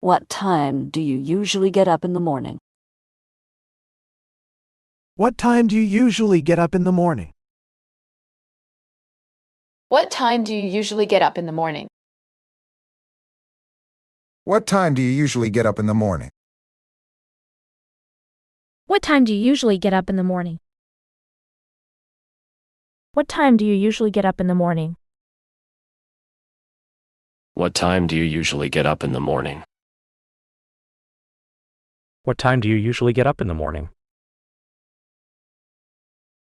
What time do you usually get up in the morning? What time do you usually get up in the morning? What time do you usually get up in the morning? What time do you usually get up in the morning? What time do you usually get up in the morning? What time do you usually get up in the morning? What time do you usually get up in the morning? What time do you usually get up in the morning?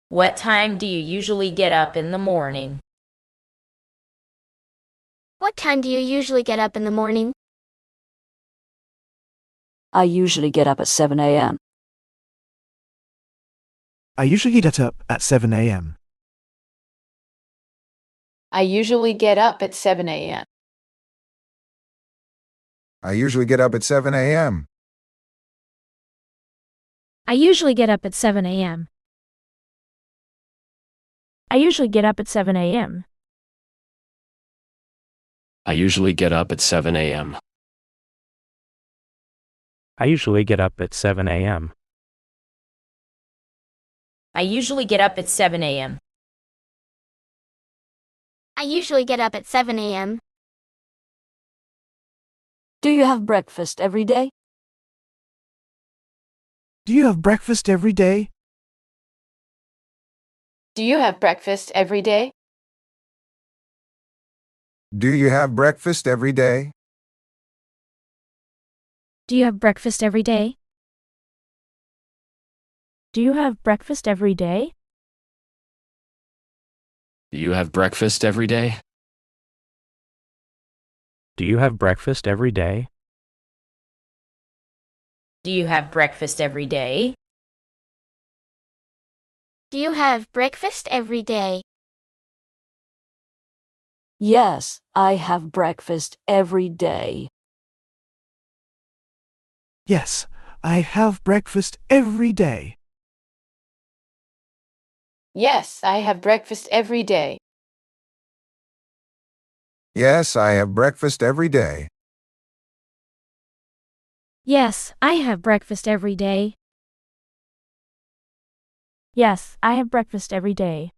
What time do you usually get up in the morning? What time do you usually get up in the morning? I usually get up at 7 a.m. I usually get up at 7 a.m. I usually get up at 7 a.m. I usually get up at 7 a.m. I usually get up at 7 a.m. I usually get up at 7 a.m. I usually get up at 7 a.m. I usually get up at 7 a.m. I usually get up at 7 a.m. I usually get up at 7 a.m. Do you have breakfast every day? Do you have breakfast every day? Do you have breakfast every day? Do you have breakfast every day? Do you have breakfast every day? Do you have breakfast every day? Do you have breakfast every day? Do you have breakfast every day? Do you have breakfast every day? Do you have breakfast every day? Yes, I have breakfast every day. Yes, I have breakfast every day. Yes, I have breakfast every day. Yes, I have breakfast every day. Yes, I have breakfast every day. Yes, I have breakfast every day.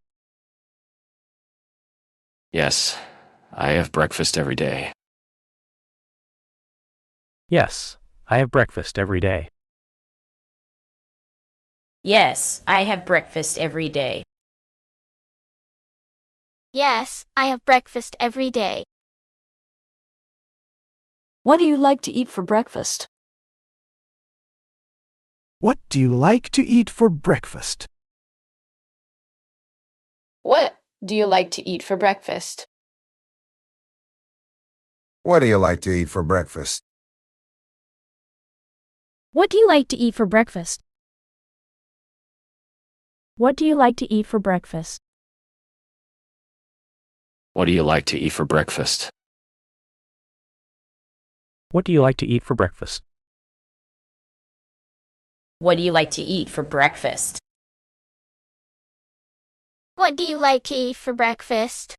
Yes, I have breakfast every day. Yes, I have breakfast every day. Yes, I have breakfast every day. Yes, I have breakfast every day. What do you like to eat for breakfast? What do you like to eat for breakfast? What do you like to eat for breakfast? What do you like to eat for breakfast? What do you like to eat for breakfast? What do you like to eat for breakfast? What do you like to eat for breakfast? What do you like to eat for breakfast? What do you like to eat for breakfast? What do you like to eat for breakfast?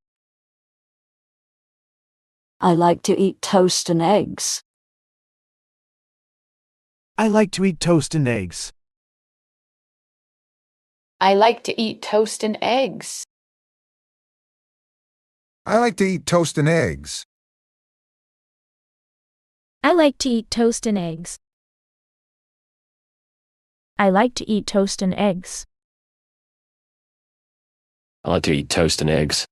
I like to eat toast and eggs. I like to eat toast and eggs. I like to eat toast and eggs. I like to eat toast and eggs. I like to eat toast and eggs. I like to eat toast and eggs. I like to eat toast and eggs.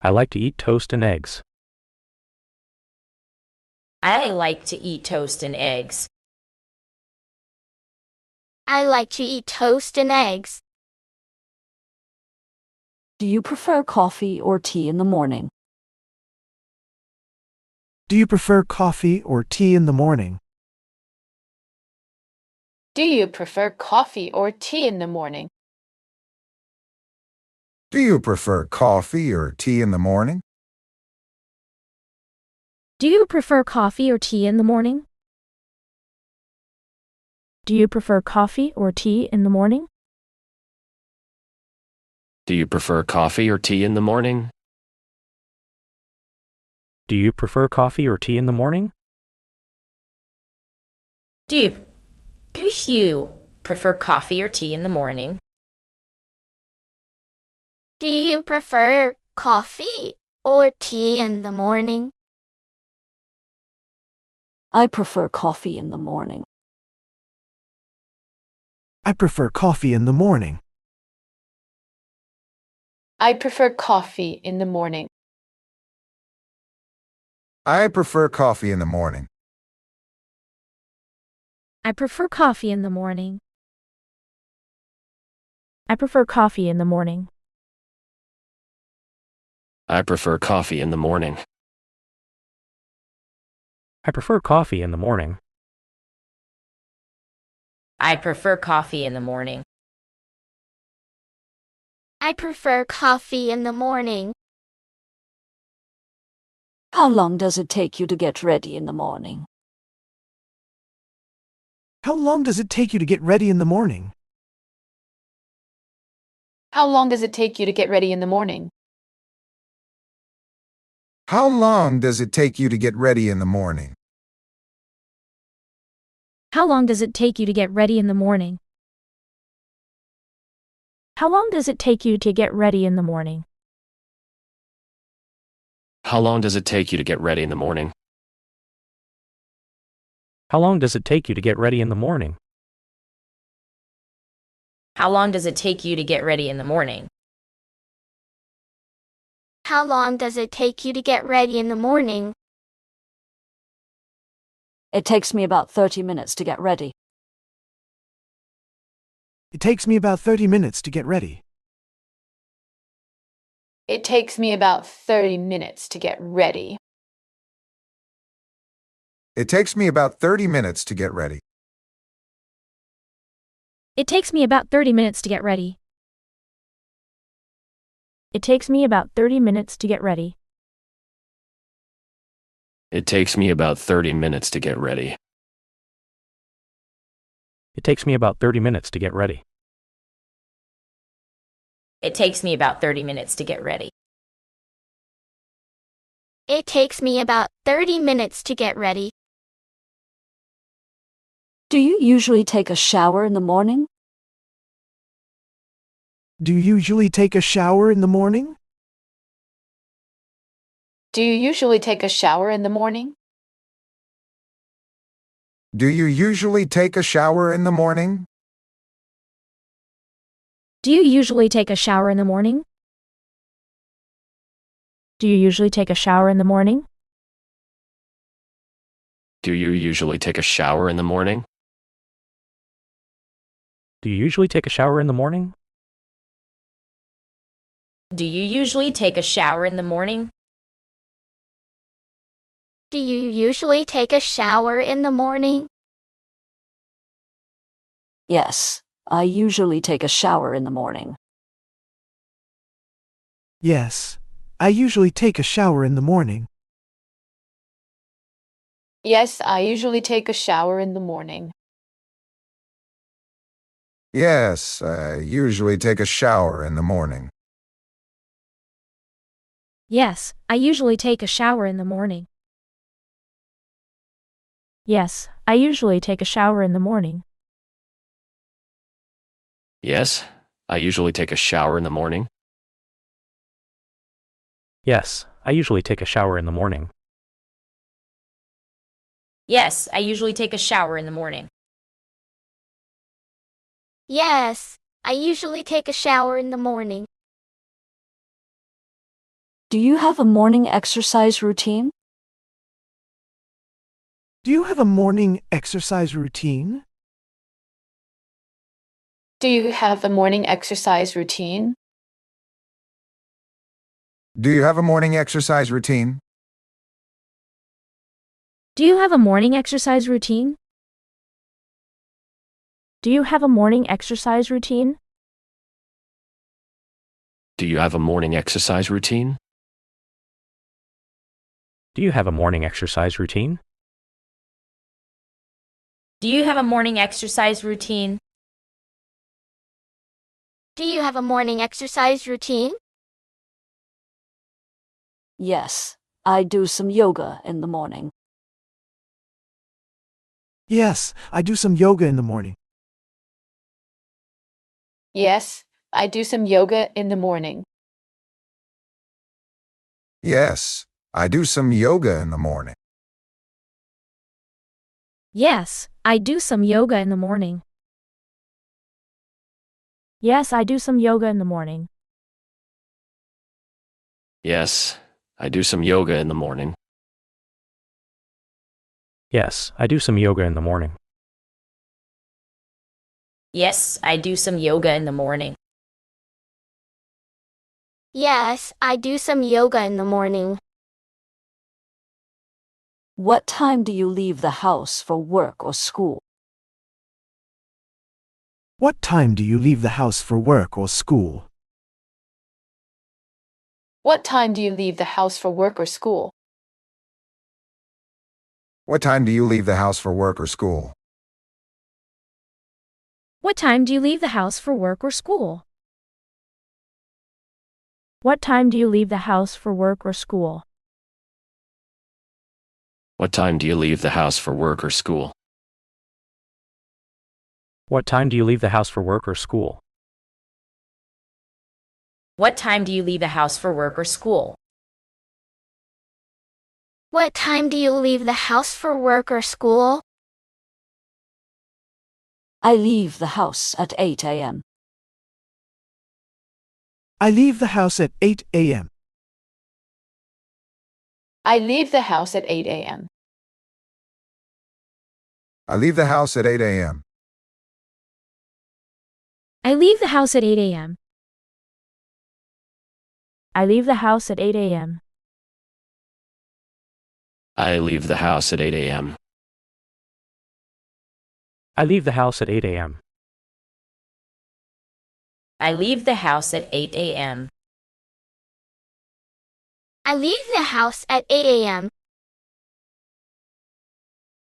I like to eat toast and eggs. I like to eat toast and eggs. I like to eat toast and eggs. Do you prefer coffee or tea in the morning? Do you prefer coffee or tea in the morning? Do you prefer coffee or tea in the morning? Do you prefer coffee or tea in the morning? Do you prefer coffee or tea in the morning? Do you prefer coffee or tea in the morning? Do you prefer coffee or tea in the morning? Do you prefer coffee or tea in the morning? Do you prefer coffee or tea in the morning? Do you prefer coffee or tea in the morning? I prefer coffee in the morning. I prefer coffee in the morning. I prefer coffee in the morning. I prefer coffee in the morning. I prefer coffee in the morning. I prefer coffee in the morning. I prefer coffee in the morning. I prefer coffee in the morning. I prefer coffee in the morning. I prefer coffee in the morning. How long does it take you to get ready in the morning? How long does it take you to get ready in the morning? How long does it take you to get ready in the morning? How long does it take you to get ready in the morning? How long does it take you to get ready in the morning? How long does it take you to get ready in the morning? How long does it take you to get ready in the morning? How long does it take you to get ready in the morning? How long does it take you to get ready in the morning? How long does it take you to get ready in the morning? It takes me about 30 minutes to get ready. It takes me about 30 minutes to get ready. It takes me about 30 minutes to get ready. It takes me about 30 minutes to get ready. It takes me about 30 minutes to get ready. It takes me about 30 minutes to get ready. It takes me about 30 minutes to get ready. It takes me about 30 minutes to get ready. It takes me about 30 minutes to get ready. It takes me about 30 minutes to get ready. Do you usually take a shower in the morning? Do you usually take a shower in the morning? Do you usually take a shower in the morning? Do you usually take a shower in the morning? Do you usually take a shower in the morning? Do you usually take a shower in the morning? Do you usually take a shower in the morning? Do you usually take a shower in the morning? Do you usually take a shower in the morning? Do you usually take a shower in the morning? Yes, I usually take a shower in the morning. Yes, I usually take a shower in the morning. Yes, I usually take a shower in the morning. Yes, I usually take a shower in the morning. Yes, I usually take a shower in the morning. Yes, I usually take a shower in the morning. Yes, I usually take a shower in the morning. Yes, I usually take a shower in the morning. Yes, I usually take a shower in the morning. Yes, I usually take a shower in the morning. Do you have a morning exercise routine? Do you have a morning exercise routine? Do you have a morning exercise routine? Do you have a morning exercise routine? Do you have a morning exercise routine? Do you have a morning exercise routine? Do you have a morning exercise routine? Do you have a morning exercise routine? Do you have a morning exercise routine? Do you have a morning exercise routine? Yes, I do some yoga in the morning. Yes, I do some yoga in the morning. Yes, I do some yoga in the morning. Yes, I do some yoga in the morning. Yes, I do some yoga in the morning. Yes, I do some yoga in the morning. Yes, I do some yoga in the morning. Yes, I do some yoga in the morning. Yes, I do some yoga in the morning. Yes, I do some yoga in the morning. What time do you leave the house for work or school? What time do you leave the house for work or school? What time do you leave the house for work or school? What time do you leave the house for work or school? What time do you leave the house for work or school? What time do you leave the house for work or school? What time do you leave the house for work or school? What time do you leave the house for work or school? What time do you leave the house for work or school? What time do you leave the house for work or school? I leave the house at 8 a.m. I leave the house at 8 a.m. I leave the house at 8 a.m. I leave the house at 8 a.m. I leave the house at 8 a.m. I leave the house at 8 a.m. I leave the house at 8 a.m. I leave the house at 8 a.m. I leave the house at 8 a.m. I leave the house at 8 a.m.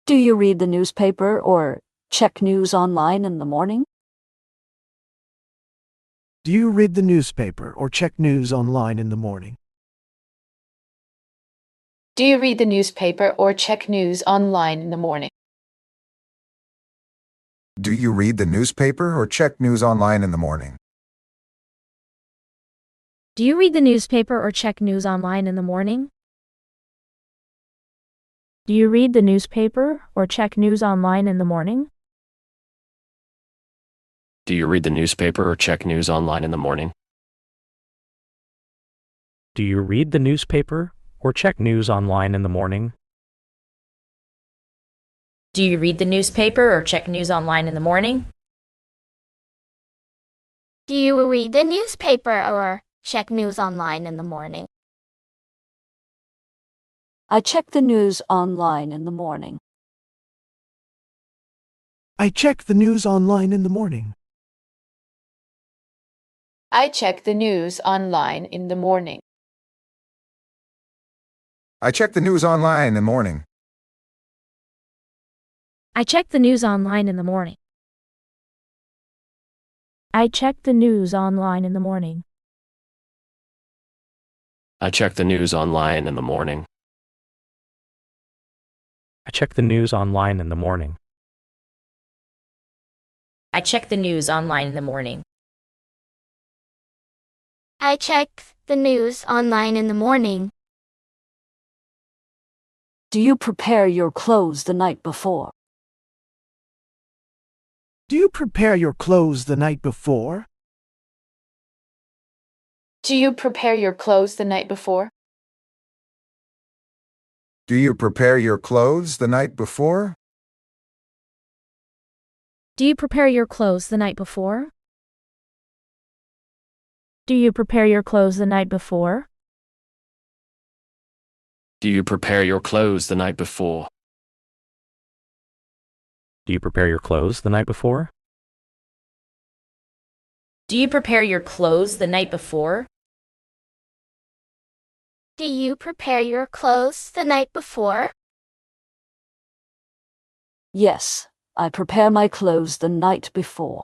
Do you read the newspaper or check news online in the morning? Do you read the newspaper or check news online in the morning? Do you read the newspaper or check news online in the morning? Do you read the newspaper or check news online in the morning? Do you read the newspaper or check news online in the morning? Do you read the newspaper or check news online in the morning? Do you read the newspaper or check news online in the morning? Do you read the newspaper or check news online in the morning? Do you read the newspaper or check news online in the morning? Do you read the newspaper or check news online in the morning? I check the news online in the morning. I check the news online in the morning. I check the news online in the morning. I check the news online in the morning. I check the news online in the morning. I check the news online in the morning. I check the news online in the morning. I check the news online in the morning. I check the news online in the morning. I check the news online in the morning. Do you prepare your clothes the night before? Do you prepare your clothes the night before? Do you prepare your clothes the night before? Do you prepare your clothes the night before? Do you prepare your clothes the night before? Do you prepare your clothes the night before? Do you prepare your clothes the night before? Do you prepare your clothes the night before? Do you prepare your clothes the night before? Do you prepare your clothes the night before? Yes, I prepare my clothes the night before.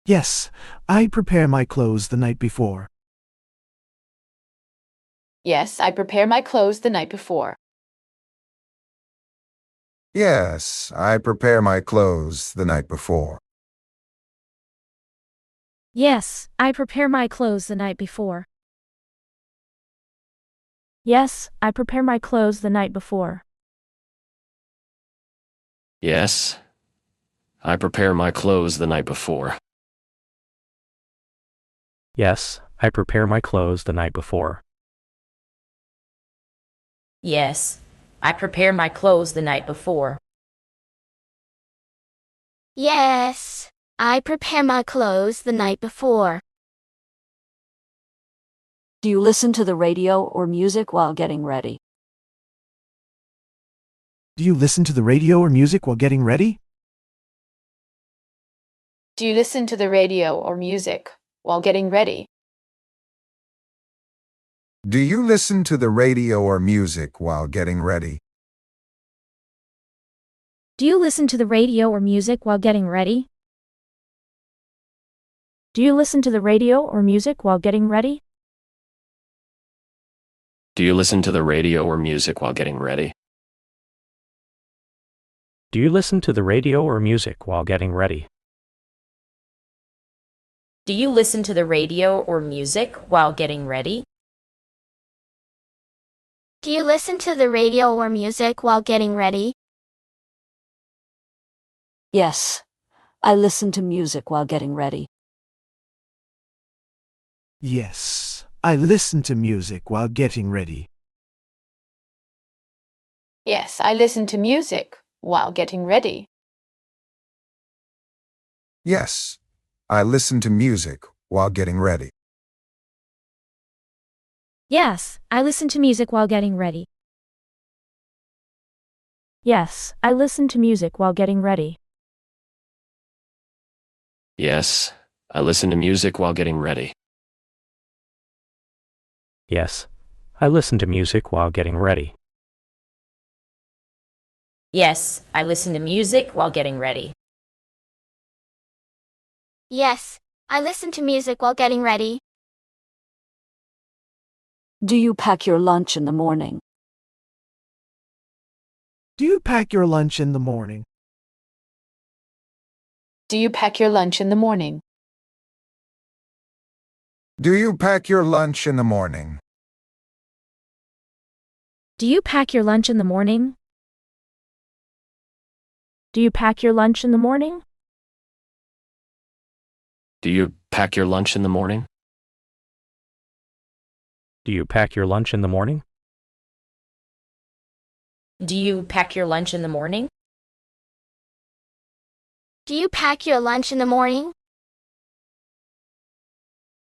Yes, I prepare my clothes the night before. Yes, I prepare my clothes the night before. Yes, I prepare my clothes the night before. Yes, I prepare my clothes the night before. Yes, I prepare my clothes the night before. Yes. I prepare my clothes the night before. Yes, I prepare my clothes the night before. Yes, I prepare my clothes the night before. Yes, I prepare my clothes the night before. Do you listen to the radio or music while getting ready? Do you listen to the radio or music while getting ready? Do you listen to the radio or music while getting ready? Do you listen to the radio or music while getting ready? Do you listen to the radio or music while getting ready? Do you listen to the radio or music while getting ready? Do you listen to the radio or music while getting ready? Do you listen to the radio or music while getting ready? Do you listen to the radio or music while getting ready? Do you listen to the radio or music while getting ready? Yes, I listen to music while getting ready. Yes, I listen to music while getting ready. Yes, I listen to music while getting ready. Yes, I listen to music while getting ready. Yes, I listen to music while getting ready. Yes, I listen to music while getting ready. Yes. I listen to music while getting ready. Yes, I listen to music while getting ready. Yes, I listen to music while getting ready. Yes, I listen to music while getting ready. Do you pack your lunch in the morning? Do you pack your lunch in the morning? Do you pack your lunch in the morning? Do you pack your lunch in the morning? Do you pack your lunch in the morning? Do you pack your lunch in the morning? Do you pack your lunch in the morning? Do you pack your lunch in the morning? Do you pack your lunch in the morning? Do you pack your lunch in the morning?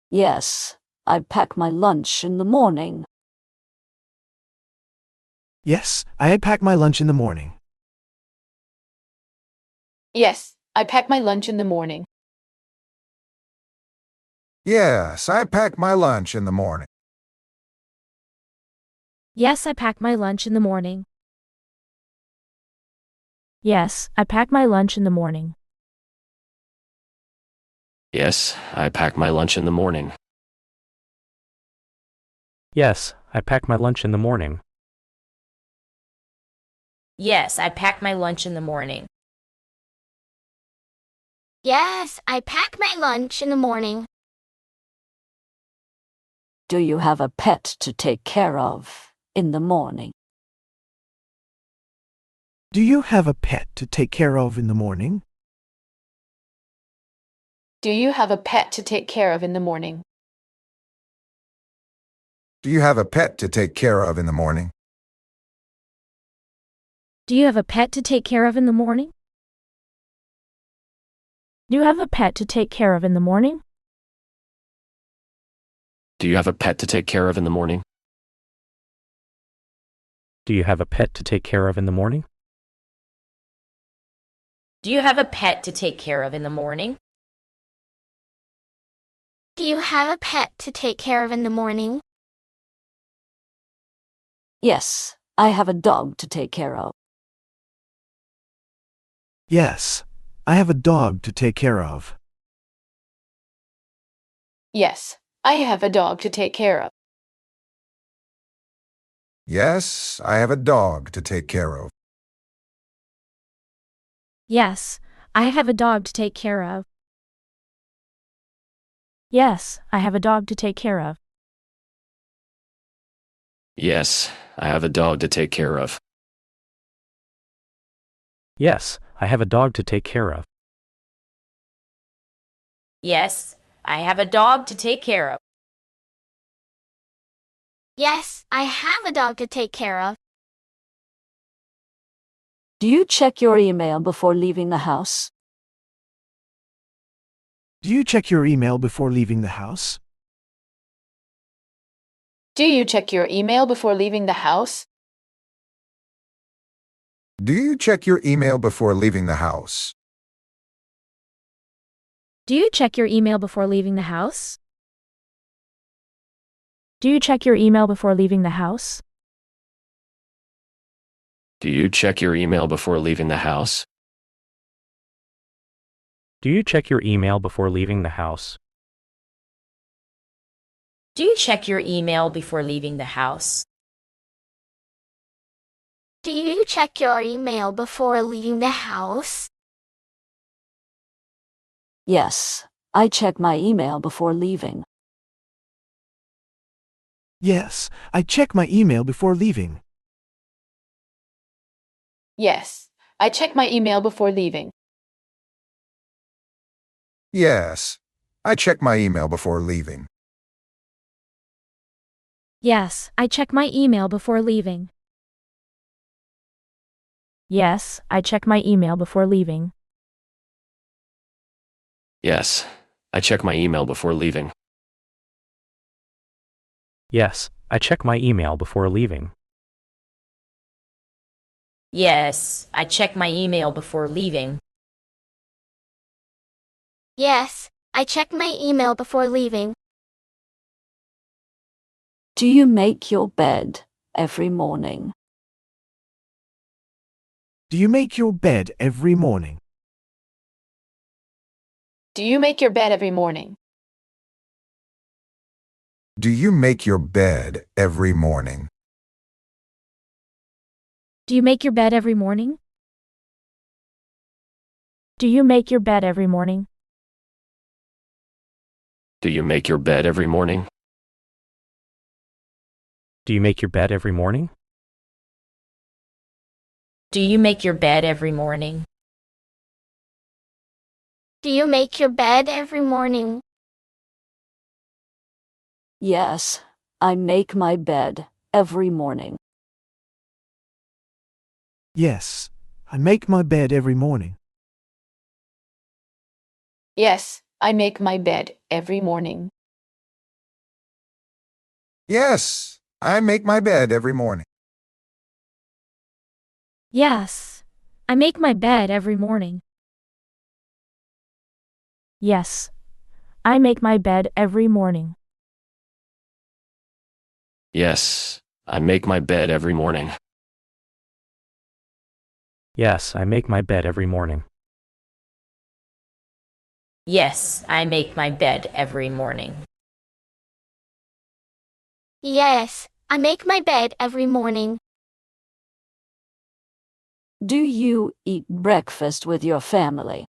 Yes, I pack my lunch in the morning. Yes, I pack my lunch in the morning. Yes, I pack my lunch in the morning. Yes, I pack my lunch in the morning. Yes, I pack my lunch in the morning. Yes, I pack my lunch in the morning. Yes, I pack my lunch in the morning. Yes, I pack my lunch in the morning. Yes, I pack my lunch in the morning. Yes, I pack my lunch in the morning. Do you have a pet to take care of in the morning? Do you have a pet to take care of in the morning? Do you have a pet to take care of in the morning? Do you have a pet to take care of in the morning? Do you have a pet to take care of in the morning? Do you have a pet to take care of in the morning? Do you have a pet to take care of in the morning? Do you have a pet to take care of in the morning? Do you have a pet to take care of in the morning? Do you have a pet to take care of in the morning? Yes, I have a dog to take care of. Yes, I have a dog to take care of. Yes, I have a dog to take care of. Yes, I have a dog to take care of. Yes, I have a dog to take care of. Yes, I have a dog to take care of. Yes, I have a dog to take care of. Yes, I have a dog to take care of. Yes, I have a dog to take care of. Yes, I have a dog to take care of. Do you check your email before leaving the house? Do you check your email before leaving the house? Do you check your email before leaving the house? Do you check your email before leaving the house? Do you check your email before leaving the house? Do you check your email before leaving the house? Do you check your email before leaving the house? Do you check your email before leaving the house? Do you check your email before leaving the house? Do you check your email before leaving the house? Yes, I check my email before leaving. Yes, I check my email before leaving. Yes, I check my email before leaving. Yes, I check my email before leaving. Yes, I check my email before leaving. Yes, I check my email before leaving. Yes, I check my email before leaving. Yes, I check my email before leaving. Yes, I check my email before leaving. Yes, I check my email before leaving. Do you make your bed every morning? Do you make your bed every morning? Do you make your bed every morning? Do you make your bed every morning? Do you make your bed every morning? Do you make your bed every morning? Do you make your bed every morning? Do you make your bed every morning? Do you make your bed every morning? Do you make your bed every morning? Yes, I make my bed every morning. Yes, I make my bed every morning. Yes, I make my bed every morning. Yes, I make my bed every morning. Yes, I make my bed every morning. Yes, I make my bed every morning. Yes, I make my bed every morning. Yes, I make my bed every morning. Yes, I make my bed every morning. Yes, I make my bed every morning. Do you eat breakfast with your family?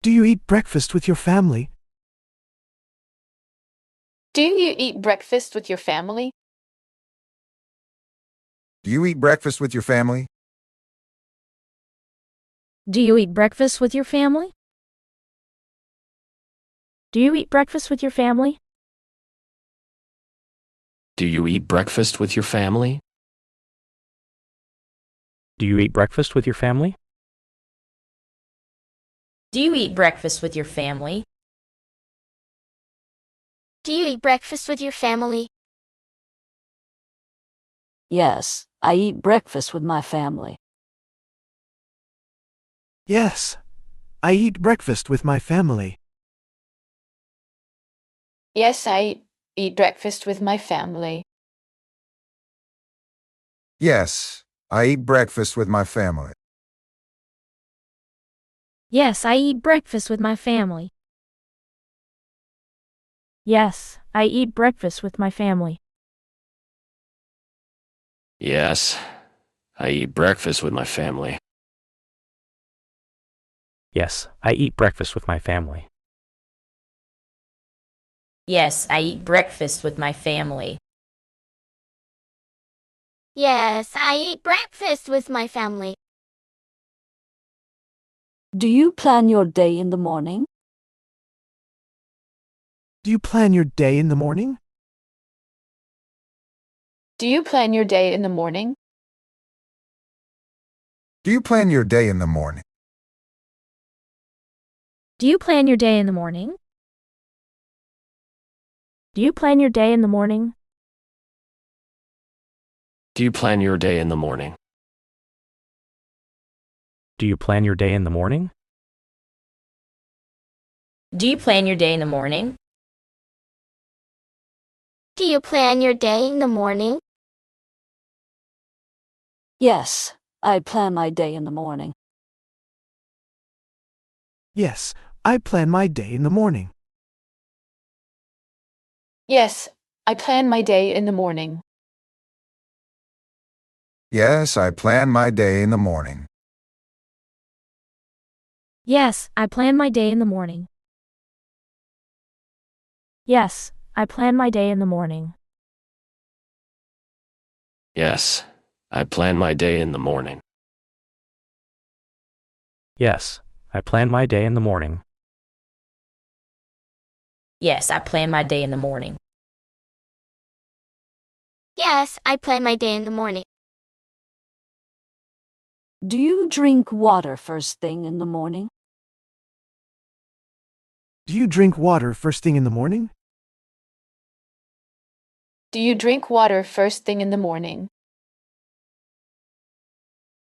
Do you eat breakfast with your family? Do you eat breakfast with your family? Do you eat breakfast with your family? Do you eat breakfast with your family? Do you eat breakfast with your family? Do you eat breakfast with your family? Do you eat breakfast with your family? Do you eat breakfast with your family? Do you eat breakfast with your family? Yes, I eat breakfast with my family. Yes, I eat breakfast with my family. Yes, I eat breakfast with my family. Yes, I eat breakfast with my family. Yes, I eat breakfast with my family. Yes, I eat breakfast with my family. Yes, I eat breakfast with my family. Yes, I eat breakfast with my family. Yes, I eat breakfast with my family. Yes, I eat breakfast with my family. Do you plan your day in the morning? Do you plan your day in the morning? Do you plan your day in the morning? Do you plan your day in the morning? Do you plan your day in the morning? Do you plan your day in the morning? Do you plan your day in the morning? Do you plan your day in the morning? Do you plan your day in the morning? Do you plan your day in the morning? Yes, I plan my day in the morning. Yes, I plan my day in the morning. Yes, I plan my day in the morning. Yes, I plan my day in the morning. Yes, I plan my day in the morning. Yes, I plan my day in the morning. Yes, I plan my day in the morning. Yes, I plan my day in the morning. Yes, I plan my day in the morning. Yes, I plan my day in the morning. Do you drink water first thing in the morning? Do you drink water first thing in the morning? Do you drink water first thing in the morning?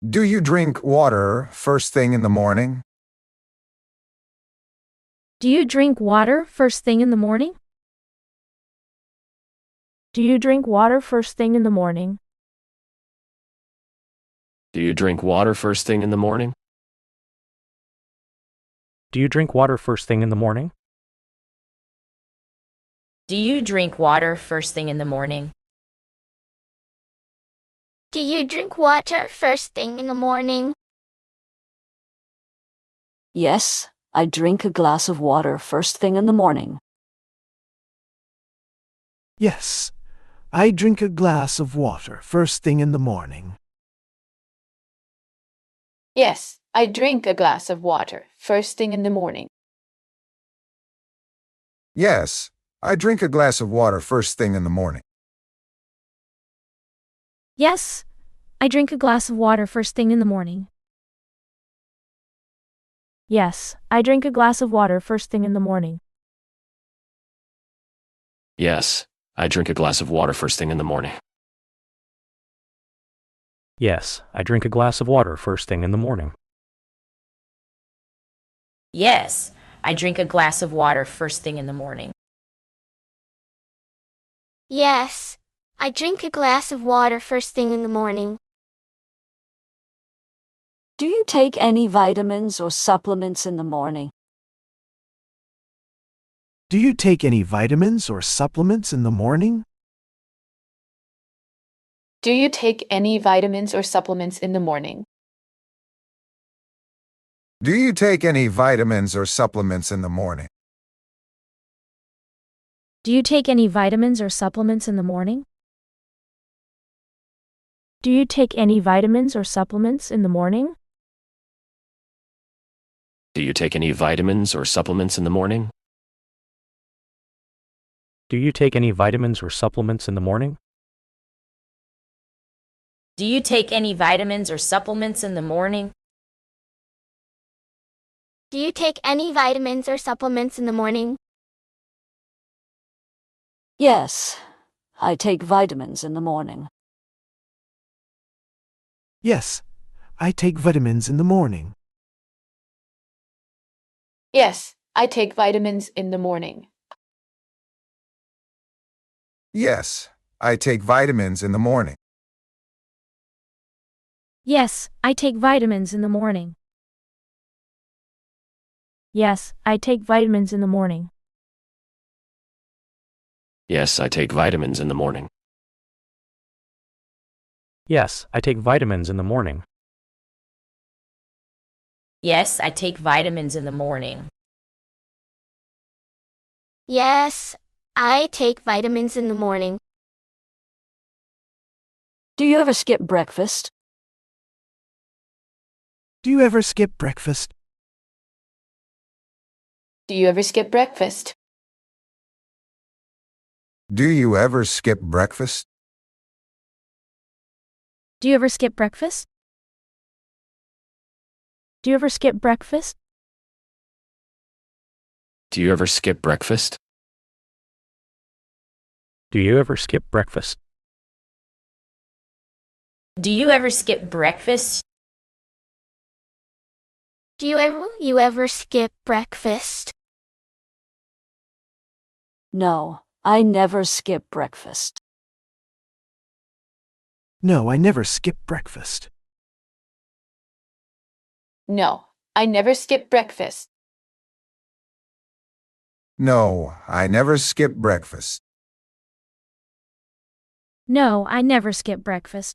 Do you drink water first thing in the morning? Do you drink water first thing in the morning? Do you drink water first thing in the morning? Do you drink water first thing in the morning? Do you drink water first thing in the morning? Do you drink water first thing in the morning? Do you drink water first thing in the morning? Yes, I drink a glass of water first thing in the morning. Yes, I drink a glass of water first thing in the morning. Yes, I drink a glass of water first thing in the morning. Yes, I drink a glass of water first thing in the morning. Yes, I drink a glass of water first thing in the morning. Yes, I drink a glass of water first thing in the morning. Yes, I drink a glass of water first thing in the morning. Yes, I drink a glass of water first thing in the morning. Yes, I drink a glass of water first thing in the morning. Yes, I drink a glass of water first thing in the morning. Do you take any vitamins or supplements in the morning? Do you take any vitamins or supplements in the morning? Do you take any vitamins or supplements in the morning? Do you take any vitamins or supplements in the morning? Do you take any vitamins or supplements in the morning? Do you take any vitamins or supplements in the morning? Do you take any vitamins or supplements in the morning? Do you take any vitamins or supplements in the morning? Do you take any vitamins or supplements in the morning? Do you take any vitamins or supplements in the morning? Yes, I take vitamins in the morning. Yes, I take vitamins in the morning. Yes, I take vitamins in the morning. Yes, I take vitamins in the morning. Yes, I take vitamins in the morning. Yes, I take vitamins in the morning. Yes, I take vitamins in the morning. Yes, I take vitamins in the morning. Yes, I take vitamins in the morning. Yes, I take vitamins in the morning. Do you ever skip breakfast? Do you ever skip breakfast? Do you ever skip breakfast? Do you ever skip breakfast? Do you ever skip breakfast? Do you ever skip breakfast? Do you ever skip breakfast? Do you ever skip breakfast? Do you ever skip breakfast? Do you ever skip breakfast? No, I never skip breakfast. No, I never skip breakfast. No, I never skip breakfast. No, I never skip breakfast. No, I never skip breakfast.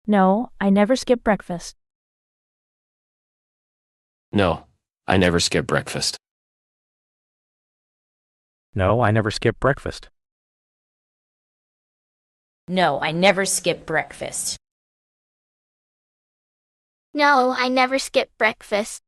No, I never skip breakfast. No, I never skip breakfast. No, I never skip breakfast. No, I never skip breakfast. No, I never skip breakfast.